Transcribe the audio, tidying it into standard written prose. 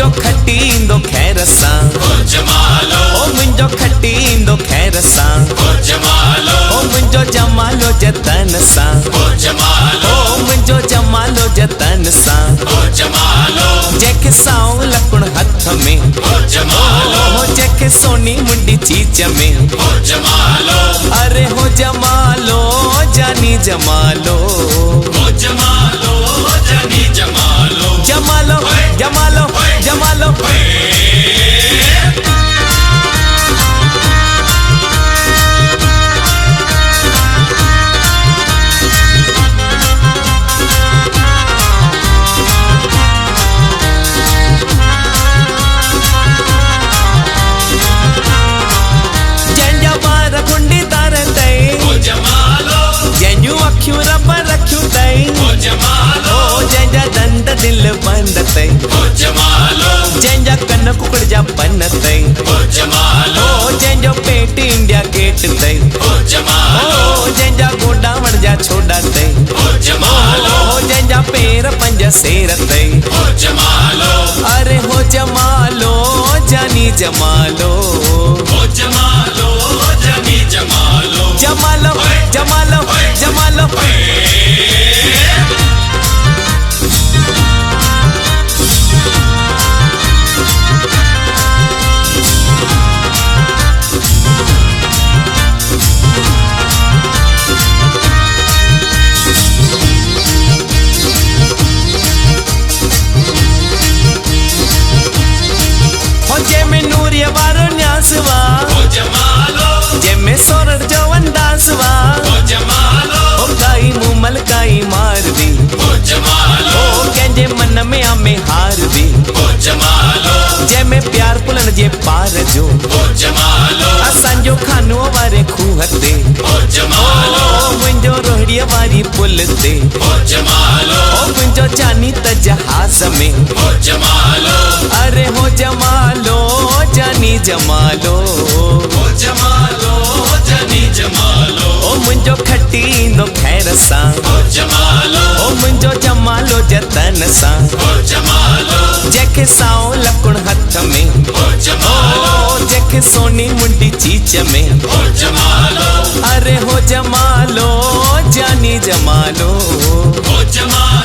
मुंजो खट्टी इंदो खैर सां ओ जमालो ओ मुंजो खट्टी इंदो खैर सां ओ जमालो ओ मुंजो जमालो जतन सां ओ जमालो ओ मुंजो जमालो जतन सां ओ जमालो जेके साओ लकुण हथ में ओ जमालो हो जेके सोनी मुंडी चीच में ओ जमालो अरे हो जमालो जानी जमालो ओ जमालो जानी जमालो जमालो जमालो जमालो जंजा बार गुंडी तार तई ओ जमालो जंजू अखियूं रब रखियूं तई ओ जमालो ओ जंजा दंद दिल बंद तई ओ जमालो जंजा कन कुकड़ जा पन तई ओ जमालो ओ जंजो पेट इंडिया गेट तई ओ जमालो ओ जंजा गोडा वण जा छोड़ा तई ओ जमालो ओ जंजा पैर पंज सेर तई ओ जमालो अरे हो जमालो जानी जमालो ओ जमालो जानी जमालो जमालो जमालो जमालो हो जे में नूरिया वारो न्यासवा ओ जमालो जे में सोरड़ जो अंदाजवा ओ जमालो ओ काई मुमल काई मार दी ओ जमालो ओ कंहिंजे मन में आमे हार दी ओ जमालो जे में प्यार पुलन जे पार जो ओ जमालो असांजो खानो वारे खूह ते ओ जमालो ओ मुंहिंजो रोहड़ीअ वारी पुल ते ओ जमालो ओ मुंहिंजो चानी त जहाज में ओ जमालो अरे हो जमालो जानी जमालो ओ जमालो जानी जमालो ओ मुंहिंजो खट्टी इंदो खैर सां ओ जमालो ओ मुंहिंजो जमालो जतन सां ओ जमालो जेके साओ लकुण हथ में ओ जमालो ओ जेके सोनी मुंडी चीच में ओ जमालो अरे हो जमालो जानी जमालो ओ जमालो